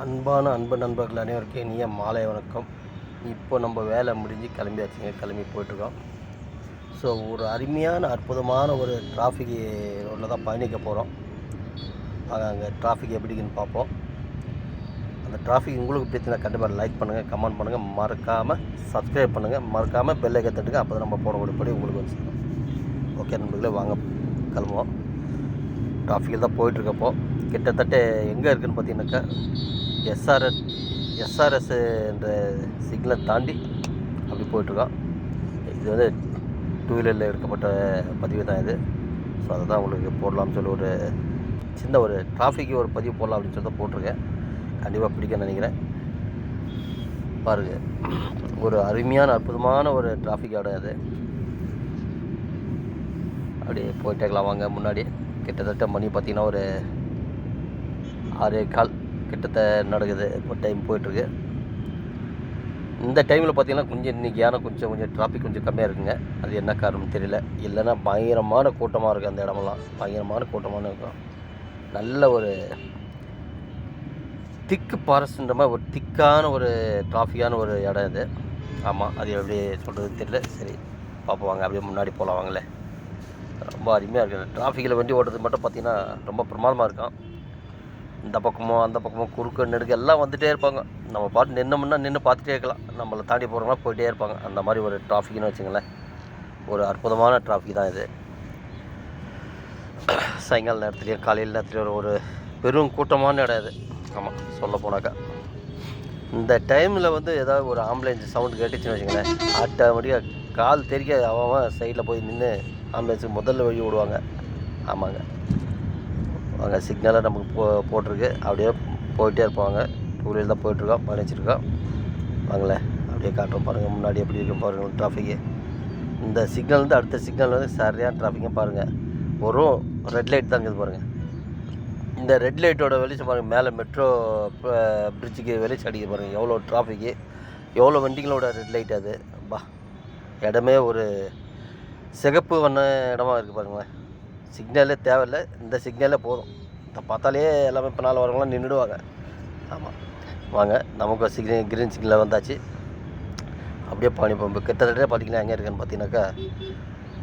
அன்பு நண்பர்கள் அனைவருக்கும் இனிய மாலை வணக்கம். இப்போ நம்ம வேலை முடிஞ்சு கிளம்பியாச்சுங்க. கிளம்பி போயிட்டுருக்கோம். ஸோ ஒரு அருமையான அற்புதமான ஒரு டிராஃபிக் ரோட்டில் தான் பயணிக்க போகிறோம். அங்கே டிராஃபிக் எப்படின்னு பார்ப்போம். அந்த டிராஃபிக் உங்களுக்கு பிடிச்சிருந்தா கண்டிப்பாக லைக் பண்ணுங்கள், கமெண்ட் பண்ணுங்கள், மறக்காமல் சப்ஸ்கிரைப் பண்ணுங்கள், மறக்காமல் பெல் ஐக்கன் தட்டுங்க. அப்போ தான் நம்ம போடக்கூடியபடி உங்களுக்கு வந்து சேரும். ஓகே நண்பர்களே, வாங்க கிளம்புவோம். டிராஃபிக்கில் தான் போயிட்டுருக்கப்போ கிட்டத்தட்ட எங்கே இருக்குதுன்னு பார்த்தீங்கன்னாக்கா எஸ்ஆர்எஸ் என்ற சிக்னலை தாண்டி அப்படி போயிட்டுருக்கோம். இது வந்து டூ வீலரில் எடுக்கப்பட்ட பதிவு தான் இது. ஸோ அதை தான் உங்களுக்கு போடலாம்னு சொல்லி ஒரு சின்ன ஒரு டிராஃபிக்கு ஒரு பதிவு போடலாம் அப்படின்னு சொல்லி தான் போட்டிருக்கேன். கண்டிப்பாக பிடிக்கும்னு நினைக்கிறேன். பாருங்கள், ஒரு அருமையான அற்புதமான ஒரு டிராஃபிக் இடம் அது. அப்படியே போயிட்டேக்கலாம் வாங்க. முன்னாடி கிட்டத்தட்ட மணி பார்த்திங்கன்னா ஒரு 6:15 கிட்டத்தட்ட நடக்குது. இப்போ டைம் போயிட்டுருக்கு. இந்த டைமில் பார்த்திங்கன்னா கொஞ்சம் இன்றைக்கி கொஞ்சம் டிராஃபிக் கொஞ்சம் கம்மியாக இருக்குங்க. அது என்ன காரணம் தெரியல. இல்லைன்னா பயங்கரமான கூட்டமாக இருக்குது. அந்த இடமெல்லாம் பயங்கரமான கூட்டமான இருக்கும். நல்ல ஒரு திக்கு ஃபாரஸ்ட்ன்ற மாதிரி ஒரு திக்கான ஒரு டிராஃபிக்கான ஒரு இடம் இது. ஆமாம், அது எப்படி சொல்கிறதுன்னு தெரியல. சரி பார்ப்போம் வாங்க. அப்படியே முன்னாடி போகலாம் வாங்களே. ரொம்ப அருமையாக இருக்குது. டிராஃபிக்கில் வண்டி ஓட்டுறது மட்டும் பார்த்திங்கன்னா ரொம்ப பிரமாதமாக இருக்கும். இந்த பக்கமோ அந்த பக்கமோ குறுக்கு நெடுக்கு எல்லாம் வந்துகிட்டே இருப்பாங்க. நம்ம பாட்டு நின்னோம்னா நின்று பார்த்துட்டே இருக்கலாம். நம்மளை தாண்டி போகிறவங்களாம் போயிட்டே இருப்பாங்க. அந்த மாதிரி ஒரு டிராஃபிக்னு வச்சுங்களேன். ஒரு அற்புதமான டிராஃபிக் தான் இது. சாயங்கால நேரத்துலேயும் காலையில் நேரத்துலேயும் ஒரு பெரும் கூட்டமான இடம் இது. ஆமாம், சொல்ல போனாக்கா இந்த டைமில் வந்து ஏதாவது ஒரு ஆம்புலன்ஸ் சவுண்டு கேட்டுச்சுன்னு வச்சுங்களேன், ஆட்டோமேட்டிக்காக கால் தெரிக்க அவன் சைடில் போய் நின்று ஆம்புலன்ஸுக்கு முதல்ல வழி விடுவாங்க. ஆமாங்க, அங்கே சிக்னலாக நமக்கு போட்டிருக்கு. அப்படியே போயிட்டே இருப்பாங்க. டூ வீலர் தான் போயிட்டுருக்கோம், பயணிச்சிருக்கோம். வாங்களேன் அப்படியே காட்டுறோம். பாருங்கள் முன்னாடி எப்படி இருக்கும் பாருங்கள் டிராஃபிக்கு. இந்த சிக்னல் வந்து அடுத்த சிக்னல் வந்து சரியான டிராஃபிக்காக பாருங்கள். ஒரு ரெட் லைட் தான் இருக்குது பாருங்கள். இந்த ரெட் லைட்டோட வெளிச்சம் பாருங்கள். மேலே மெட்ரோ பிரிட்ஜுக்கு வெளிச்சம் அடிக்க பாருங்கள். எவ்வளோ டிராஃபிக்கு, எவ்வளோ வண்டிகளோட ரெட் லைட் அது. பா, இடமே ஒரு சிகப்பு வண்ண இடமா இருக்குது பாருங்களேன். சிக்னலே தேவையில்லை, இந்த சிக்னலே போதும். இதை பார்த்தாலே எல்லாமே இப்போ நாள் வரவங்களாம் நின்றுடுவாங்க. ஆமாம் வாங்க, நமக்கு கிரீன் சிக்னலில் வந்தாச்சு. அப்படியே பயணிப்போம். இப்போ கிட்டத்தட்ட பார்த்திங்கன்னா எங்கே இருக்குன்னு பார்த்தீங்கன்னாக்கா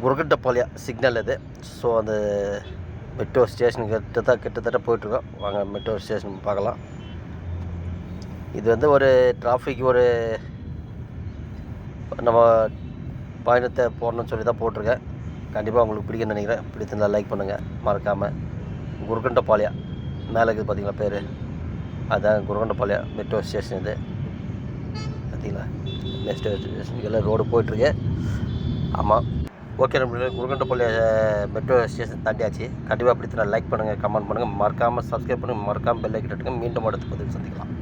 குருகட்டப்பாளையம் சிக்னல் இது. ஸோ அந்த மெட்ரோ ஸ்டேஷன் கிட்டத்தட்ட போயிட்டுருக்கோம். வாங்க மெட்ரோ ஸ்டேஷன் பார்க்கலாம். இது வந்து ஒரு டிராஃபிக் ஒரு நம்ம பயணத்தை போடணும்னு சொல்லி தான் போட்டிருக்கேன். கண்டிப்பாக உங்களுக்கு பிடிக்குன்னு நினைக்கிறேன். பிடிச்சிருந்தால் லைக் பண்ணுங்கள், மறக்காமல். குருகண்டபாளையம் மேலே இருக்குது பார்த்தீங்களா பேர், அதுதான் குருகண்டபாளையம் மெட்ரோ ஸ்டேஷன் இது. பார்த்தீங்களா மெட்ரோ ஸ்டேஷனுக்கு எல்லாம் ரோடு போயிட்டுருக்கு. ஆமாம், ஓகே நம்மளுக்கு குருகண்டபாளையம் மெட்ரோ ஸ்டேஷன் தாண்டியாச்சு. கண்டிப்பாக பிடிச்சிருந்தால் லைக் பண்ணுங்கள், கமெண்ட் பண்ணுங்கள், மறக்காமல் சப்ஸ்கிரைப் பண்ணுங்கள், மறக்காமல் பெல் ஐக்கன் தட்டுங்க. மீண்டும் அடுத்த பதிவில் சந்திக்கலாம்.